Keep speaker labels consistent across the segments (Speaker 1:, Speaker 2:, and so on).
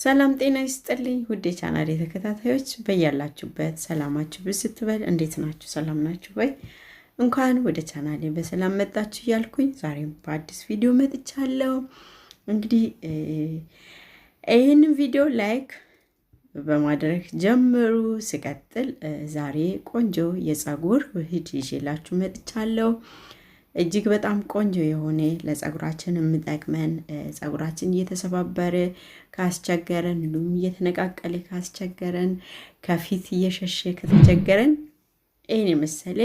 Speaker 1: ሰላም ጤና ይስጥልኝ ውድ የቻናሌ ተከታታዮች በያላችሁበት ሰላማችሁ ብዝት ይበል። እንዴት ናችሁ? ሰላም ናችሁ ወይ? እንኳን ወደ ቻናሌ በሰላም መጣችሁ እያልኩኝ ዛሬም በአዲስ ቪዲዮ መጥቻለሁ። እንግዲህ ይህንን ቪዲዮ ላይክ በማድረግ ጀምሩ። ሲቀጥል ዛሬ ቆንጆ የፀጉር ውህድ ይዤላችሁ መጥቻለሁ። እጅግ በጣም ቆንጆ የሆነ ለፀጉራችን የሚጠቅመን ፀጉራችን እየተሰባበረ ካስቸገረን እንዲሁም እየተነቃቀለ ካስቸገረን ከፊት እየሸሸ ከተቸገረን ይህን የመሰለ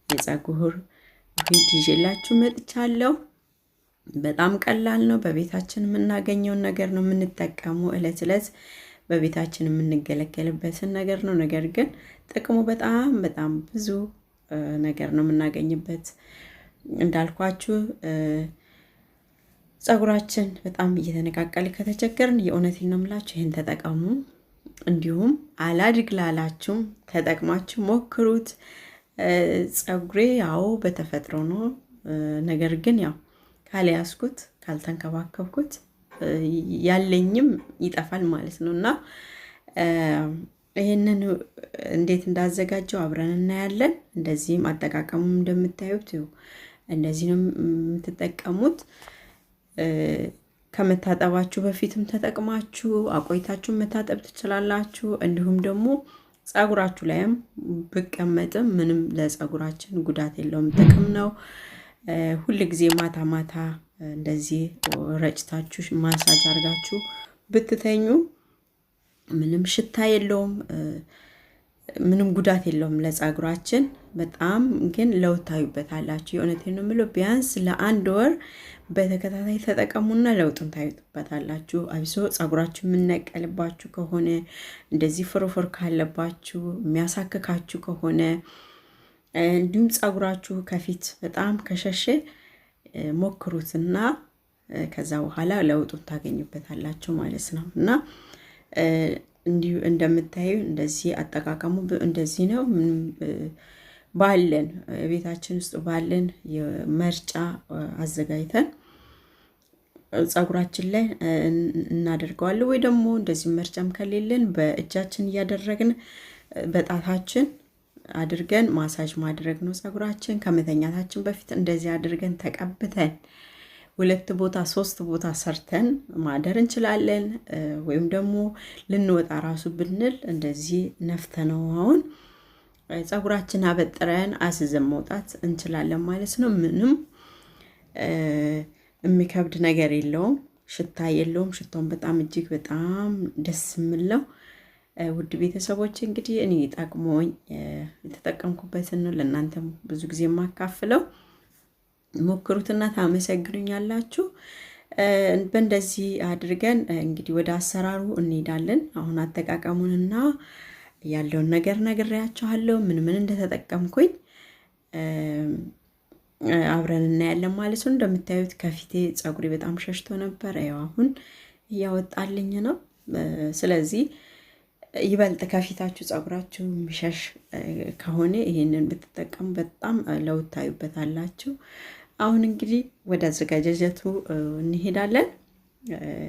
Speaker 1: የፀጉር ውህድ ይዤላችሁ መጥቻለሁ። በጣም ቀላል ነው። በቤታችን የምናገኘውን ነገር ነው የምንጠቀመው። እለት እለት በቤታችን የምንገለገልበትን ነገር ነው። ነገር ግን ጥቅሙ በጣም ብዙ ነገር ነው የምናገኝበት። እንዳልኳችሁ ፀጉራችን በጣም እየተነቃቀለ ከተቸገርን የእውነቴን ነው የምላችሁ ይሄን ተጠቀሙ። እንዲሁም አላድግ ላላችሁም ተጠቅማችሁ ሞክሩት። ፀጉሬ ያው በተፈጥሮ ነው፣ ነገር ግን ያው ካልያዝኩት ካልተንከባከብኩት ያለኝም ይጠፋል ማለት ነው እና ይሄንን እንዴት እንዳዘጋጀው አብረን እናያለን። እንደዚህም አጠቃቀሙም እንደምታዩት እንደዚህ ነው የምትጠቀሙት። ከመታጠባችሁ በፊትም ተጠቅማችሁ አቆይታችሁ መታጠብ ትችላላችሁ። እንዲሁም ደግሞ ፀጉራችሁ ላይም ብቀመጥም ምንም ለፀጉራችን ጉዳት የለውም፣ ጥቅም ነው። ሁል ጊዜ ማታ ማታ እንደዚህ ረጭታችሁ ማሳጅ አድርጋችሁ ብትተኙ ምንም ሽታ የለውም፣ ምንም ጉዳት የለውም ለፀጉራችን። በጣም ግን ለውጥ ታዩበታላችሁ። የእውነቴን ነው የምለው። ቢያንስ ለአንድ ወር በተከታታይ ተጠቀሙና ለውጥን ታዩበታላችሁ። አብሶ ፀጉራችሁ የምነቀልባችሁ ከሆነ እንደዚህ ፍርፍር ካለባችሁ የሚያሳክካችሁ ከሆነ እንዲሁም ፀጉራችሁ ከፊት በጣም ከሸሸ ሞክሩትና ከዛ በኋላ ለውጡን ታገኙበታላችሁ ማለት ነው እና እንዲሁ እንደምታዩ እንደዚህ አጠቃቀሙ እንደዚህ ነው። ባለን ቤታችን ውስጥ ባለን የመርጫ አዘጋጅተን ፀጉራችን ላይ እናደርገዋለን። ወይ ደግሞ እንደዚህ መርጫም ከሌለን በእጃችን እያደረግን በጣታችን አድርገን ማሳጅ ማድረግ ነው። ፀጉራችን ከመተኛታችን በፊት እንደዚህ አድርገን ተቀብተን 2 ቦታ 3 ቦታ ሰርተን ማደር እንችላለን። ወይም ደግሞ ልንወጣ ራሱ ብንል እንደዚህ ነፍተነው አሁን ፀጉራችን አበጥረን አስዘን መውጣት እንችላለን ማለት ነው። ምንም የሚከብድ ነገር የለውም፣ ሽታ የለውም። ሽታውን በጣም እጅግ በጣም ደስ የሚለው ውድ ቤተሰቦች እንግዲህ እኔ ጠቅሞኝ የተጠቀምኩበትን ነው ለእናንተም ብዙ ጊዜ የማካፍለው። ሞክሩትና ታመሰግኑኛላችሁ። በእንደዚህ አድርገን እንግዲህ ወደ አሰራሩ እንሄዳለን። አሁን አጠቃቀሙንና ያለውን ነገር ነግሬያችኋለሁ። ምን እንደተጠቀምኩኝ አብረን እናያለን ማለት ነው። እንደምታዩት ከፊቴ ፀጉሬ በጣም ሸሽቶ ነበር። ያው አሁን እያወጣልኝ ነው። ስለዚህ ይበልጥ ከፊታችሁ ፀጉራችሁ የሚሸሽ ከሆነ ይሄንን ብትጠቀሙ በጣም ለውጥ ታዩበታላችሁ። አሁን እንግዲህ ወደ አዘጋጃጀቱ እንሄዳለን።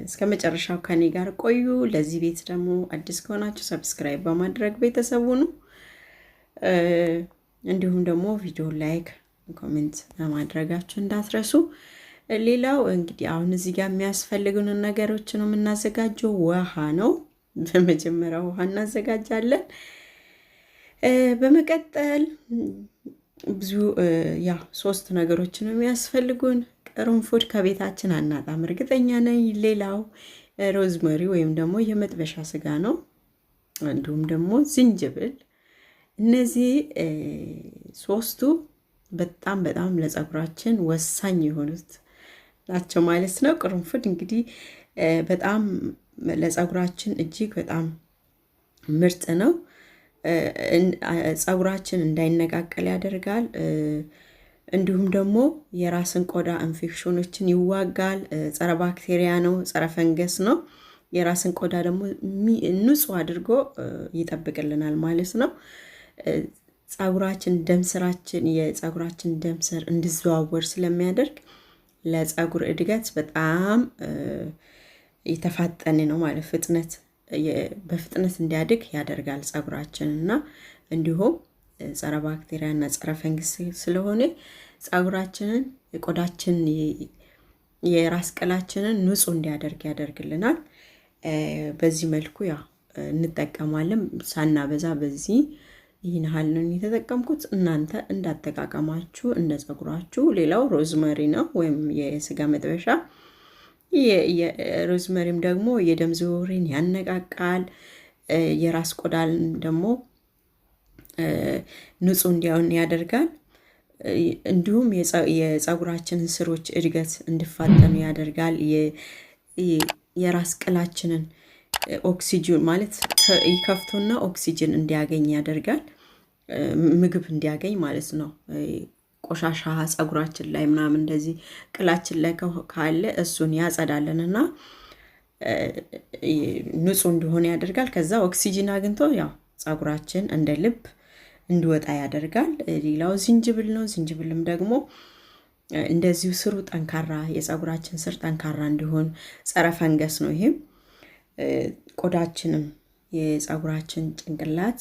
Speaker 1: እስከ መጨረሻው ከኔ ጋር ቆዩ። ለዚህ ቤት ደግሞ አዲስ ከሆናችሁ ሰብስክራይብ በማድረግ ቤተሰቡ ነው። እንዲሁም ደግሞ ቪዲዮ ላይክ፣ ኮሜንት በማድረጋችሁ እንዳትረሱ። ሌላው እንግዲህ አሁን እዚህ ጋር የሚያስፈልጉን ነገሮች ነው የምናዘጋጀው። ውሃ ነው። በመጀመሪያ ውሃ እናዘጋጃለን። በመቀጠል ብዙ 3 ነገሮች ነው የሚያስፈልጉን። ቅርንፉድ ከቤታችን አናጣም፣ እርግጠኛ ነኝ። ሌላው ሮዝመሪ ወይም ደግሞ የመጥበሻ ስጋ ነው። እንዲሁም ደግሞ ዝንጅብል። እነዚህ 3ቱ በጣም ለፀጉራችን ወሳኝ የሆኑት ናቸው ማለት ነው። ቅርንፉድ እንግዲህ በጣም ለፀጉራችን እጅግ በጣም ምርጥ ነው። ፀጉራችን እንዳይነቃቀል ያደርጋል። እንዲሁም ደግሞ የራስን ቆዳ ኢንፌክሽኖችን ይዋጋል። ጸረ ባክቴሪያ ነው፣ ጸረ ፈንገስ ነው። የራስን ቆዳ ደግሞ ንጹህ አድርጎ ይጠብቅልናል ማለት ነው። ፀጉራችን የፀጉራችን ደም ስር እንዲዘዋወር ስለሚያደርግ ለፀጉር እድገት በጣም የተፋጠነ ነው ማለት በፍጥነት እንዲያድግ ያደርጋል ጸጉራችንና እንዲሁም ጸረ ባክቴሪያ እና ጸረ ፈንገስ ስለሆነ ጸጉራችንን ቆዳችን የራስ ቅላችንን ንጹህ እንዲያደርግ ያደርግልናል። በዚህ መልኩ ያው እንጠቀማለን ሳናበዛ። በዚህ ይህን ያህል ነው የተጠቀምኩት። እናንተ እንዳጠቃቀማችሁ እንደ ጸጉራችሁ። ሌላው ሮዝመሪ ነው ወይም የስጋ መጥበሻ። የሮዝመሪም ደግሞ የደም ዝውውርን ያነቃቃል። የራስ ቆዳን ደግሞ ንጹህ እንዲሆን ያደርጋል። እንዲሁም የጸጉራችንን ስሮች እድገት እንዲፋጠኑ ያደርጋል። የራስ ቅላችንን ኦክሲጅን ማለት ይከፍቱና ኦክሲጅን እንዲያገኝ ያደርጋል። ምግብ እንዲያገኝ ማለት ነው። ቆሻሻ ጸጉራችን ላይ ምናምን እንደዚህ ቅላችን ላይ ካለ እሱን ያጸዳልንና ንጹህ እንዲሆን ያደርጋል። ከዛ ኦክሲጅን አግኝቶ ያው ጸጉራችን እንደ ልብ እንዲወጣ ያደርጋል። ሌላው ዝንጅብል ነው። ዝንጅብልም ደግሞ እንደዚሁ ስሩ ጠንካራ የጸጉራችን ስር ጠንካራ እንዲሆን ጸረ ፈንገስ ነው። ይሄም ቆዳችንም የጸጉራችን ጭንቅላት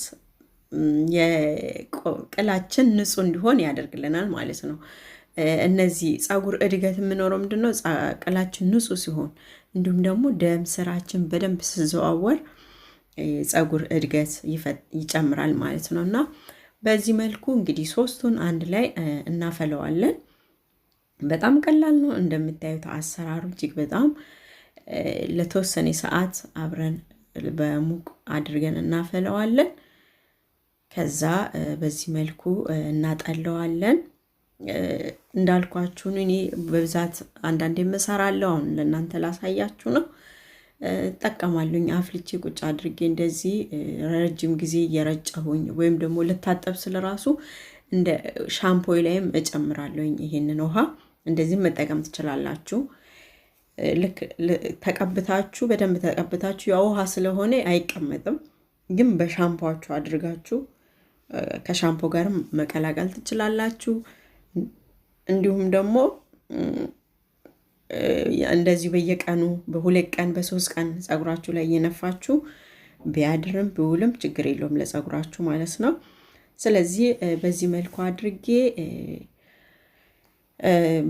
Speaker 1: የቅላችን ንጹህ እንዲሆን ያደርግልናል ማለት ነው። እነዚህ ጸጉር እድገት የምኖረው ምንድነው? ቅላችን ንጹህ ሲሆን እንዲሁም ደግሞ ደም ስራችን በደንብ ሲዘዋወር ጸጉር እድገት ይጨምራል ማለት ነውና በዚህ መልኩ እንግዲህ ሶስቱን አንድ ላይ እናፈለዋለን። በጣም ቀላል ነው እንደምታዩት አሰራሩ እጅግ በጣም ለተወሰነ ሰዓት አብረን በሙቅ አድርገን እናፈለዋለን። ከዛ በዚህ መልኩ እናጠለዋለን። እንዳልኳችሁ እኔ በብዛት አንዳንዴ መሰራለሁ። አሁን ለእናንተ ላሳያችሁ ነው። እጠቀማለሁኝ አፍልቼ ቁጭ አድርጌ እንደዚህ ረጅም ጊዜ እየረጨሁኝ ወይም ደግሞ ልታጠብ ስለራሱ እንደ ሻምፖይ ላይም እጨምራለሁኝ። ይሄንን ውሃ እንደዚህ መጠቀም ትችላላችሁ። ልክ ተቀብታችሁ በደንብ ተቀብታችሁ ያው ውሃ ስለሆነ አይቀመጥም፣ ግን በሻምፖአችሁ አድርጋችሁ ከሻምፖ ጋር መቀላቀል ትችላላችሁ። እንዲሁም ደግሞ እንደዚህ በየቀኑ በሁለት ቀን በሶስት ቀን ጸጉራችሁ ላይ እየነፋችሁ ቢያድርም ቢውልም ችግር የለውም ለጸጉራችሁ ማለት ነው። ስለዚህ በዚህ መልኩ አድርጌ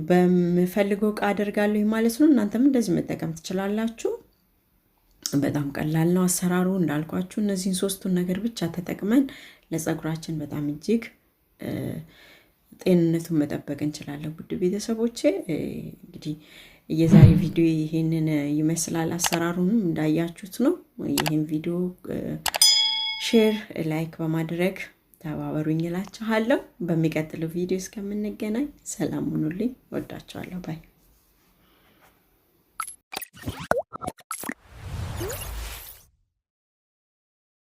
Speaker 1: በምፈልገው ዕቃ አደርጋለሁ ማለት ነው። እናንተም እንደዚህ መጠቀም ትችላላችሁ። በጣም ቀላል ነው አሰራሩ። እንዳልኳችሁ እነዚህን ሶስቱን ነገር ብቻ ተጠቅመን ለጸጉራችን በጣም እጅግ ጤንነቱን መጠበቅ እንችላለን። ውድ ቤተሰቦቼ እንግዲህ የዛሬ ቪዲዮ ይሄንን ይመስላል። አሰራሩንም እንዳያችሁት ነው። ይሄን ቪዲዮ ሼር፣ ላይክ በማድረግ ተባበሩኝ እላችኋለሁ። በሚቀጥለው ቪዲዮ እስከምንገናኝ ሰላም ሁኑልኝ። ወዳችኋለሁ። ባይ